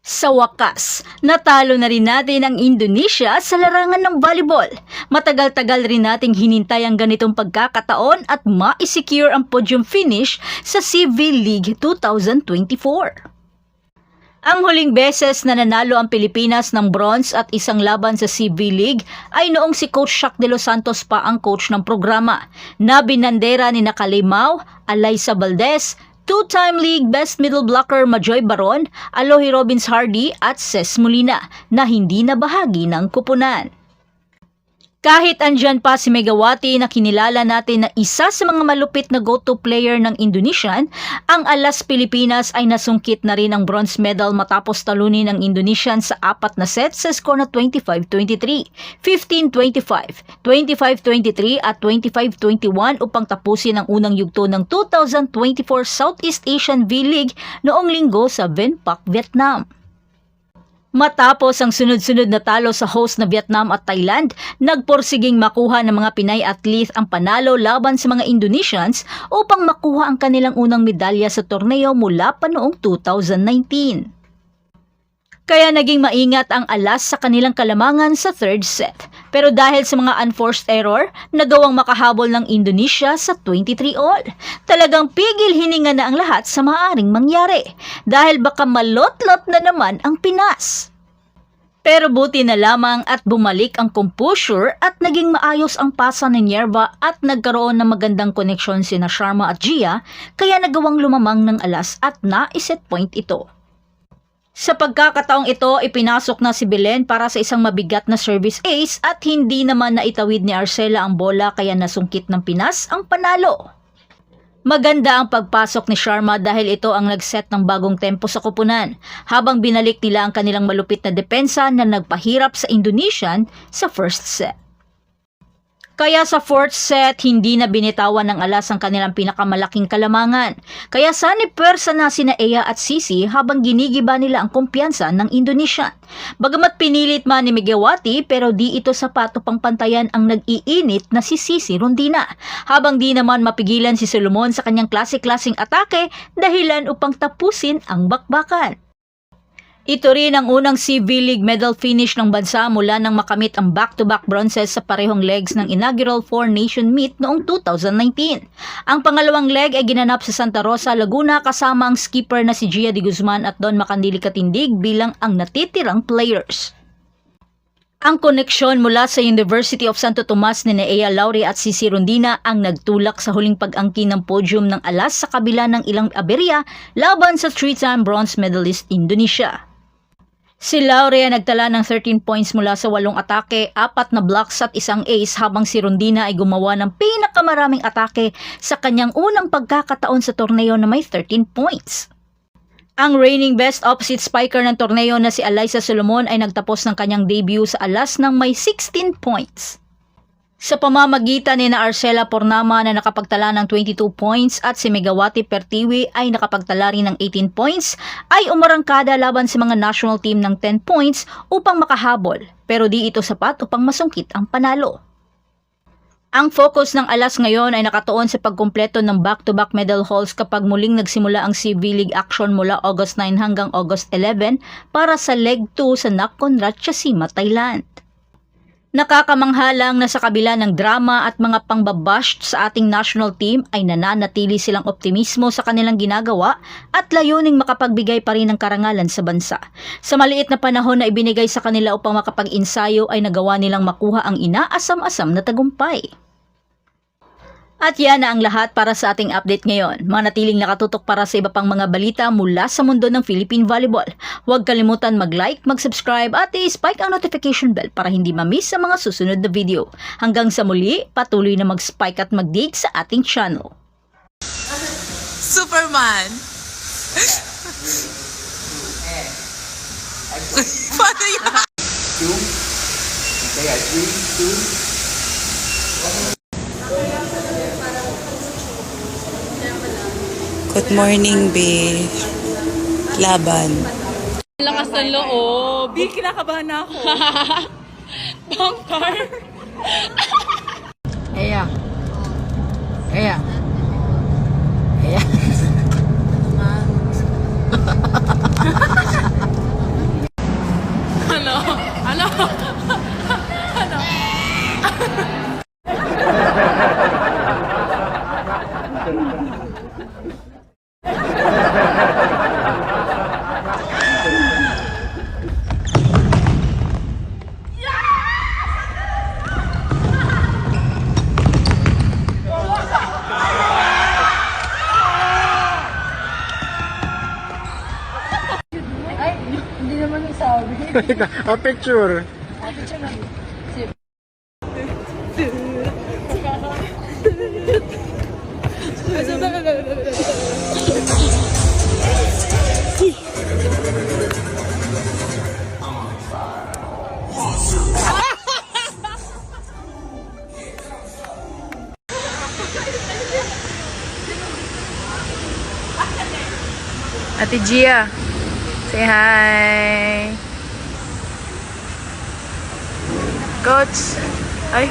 Sa wakas, natalo na rin natin ang Indonesia sa larangan ng volleyball. Matagal-tagal rin nating hinintay ang ganitong pagkakataon at ma-secure ang podium finish sa CV League 2024. Ang huling beses na nanalo ang Pilipinas ng bronze at isang laban sa CV League ay noong si Coach Shaq De Los Santos pa ang coach ng programa, na binandera ni Nakalimao, Alyssa Valdez, two-time league best middle blocker Majoy Baron, Alohi Robbins Hardy at Ces Molina na hindi na bahagi ng kupunan. Kahit andyan pa si Megawati na kinilala natin na isa sa mga malupit na go-to player ng Indonesian, ang Alas Pilipinas ay nasungkit na rin ang bronze medal matapos talunin ng Indonesian sa 4 na sets sa score na 25-23, 15-25, 25-23 at 25-21 upang tapusin ang unang yugto ng 2024 Southeast Asian V-League noong linggo sa Vinpac, Vietnam. Matapos ang sunod-sunod na talo sa host na Vietnam at Thailand, nagporsiging makuha ng mga Pinay athlete ang panalo laban sa mga Indonesians upang makuha ang kanilang unang medalya sa torneo mula pa noong 2019. Kaya naging maingat ang Alas sa kanilang kalamangan sa third set. Pero dahil sa mga unforced error, nagawang makahabol ng Indonesia sa 23-all. Talagang pigil hininga na ang lahat sa maaaring mangyari dahil baka malot-lot na naman ang Pinas. Pero buti na lamang at bumalik ang composure at naging maayos ang pasa ni Nierva at nagkaroon ng magandang koneksyon sina Sharma at Gia, kaya nagawang lumamang ng Alas at na-set point ito. Sa pagkakataong ito, ipinasok na si Belen para sa isang mabigat na service ace at hindi naman naitawid ni Arcela ang bola kaya nasungkit ng Pinas ang panalo. Maganda ang pagpasok ni Sharma dahil ito ang nag-set ng bagong tempo sa koponan, habang binalik nila ang kanilang malupit na depensa na nagpahirap sa Indonesian sa first set. Kaya sa fourth set, hindi na binitawan ng Alas ang kanilang pinakamalaking kalamangan. Kaya sanipwersa na sina Ea at Sisi habang ginigiba nila ang kumpiyansa ng Indonesian. Bagamat pinilit man ni Megawati pero di ito sapat upang pantayan ang nag-iinit na si Sisi Rondina. Habang di naman mapigilan si Solomon sa kanyang klase-klaseng atake dahilan upang tapusin ang bakbakan. Ito rin ang unang CV League medal finish ng bansa mula nang makamit ang back-to-back bronzes sa parehong legs ng inaugural four-nation meet noong 2019. Ang pangalawang leg ay ginanap sa Santa Rosa, Laguna kasama ang skipper na si Gia de Guzman at Don Macandili Katindig bilang ang natitirang players. Ang koneksyon mula sa University of Santo Tomas ni Ea Lauri at Sisi Rondina ang nagtulak sa huling pag-angkin ng podium ng Alas sa kabila ng ilang aberya laban sa three-time bronze medalist Indonesia. Si Lauri ay nagtala ng 13 points mula sa 8 atake, 4 na blocks at isang ace habang si Rondina ay gumawa ng pinakamaraming atake sa kanyang unang pagkakataon sa torneo na may 13 points. Ang reigning best opposite spiker ng torneo na si Alyssa Solomon ay nagtapos ng kanyang debut sa Alas ng may 16 points. Sa pamamagitan ni na Arcela Pornama na nakapagtala ng 22 points at si Megawati Pertiwi ay nakapagtala rin ng 18 points, ay umarangkada laban sa mga national team ng 10 points upang makahabol, pero di ito sapat upang masungkit ang panalo. Ang focus ng Alas ngayon ay nakatuon sa pagkumpleto ng back-to-back medal hauls kapag muling nagsimula ang CV League action mula August 9 hanggang August 11 para sa Leg 2 sa Nakhon Ratchasima, Thailand. Nakakamanghalang na sa kabila ng drama at mga pangbabash sa ating national team ay nananatili silang optimismo sa kanilang ginagawa at layuning makapagbigay pa rin ng karangalan sa bansa. Sa maliit na panahon na ibinigay sa kanila upang makapag-insayo ay nagawa nilang makuha ang inaasam-asam na tagumpay. At yan na ang lahat para sa ating update ngayon. Manatiling nakatutok para sa iba pang mga balita mula sa mundo ng Philippine Volleyball. Huwag kalimutan mag-like, mag-subscribe at i-spike ang notification bell para hindi ma-miss ang mga susunod na video. Hanggang sa muli, patuloy na mag-spike at mag-dig sa ating channel. Superman! Paano yan? Okay, 3, 2. Good morning, be. Laban. Lakas ng loob. Di, kinakabahan na ako. Bangkar. Ea. Ea. Ea. naman nasabi. A picture. Ate Gia, say hi. Coach. Ay.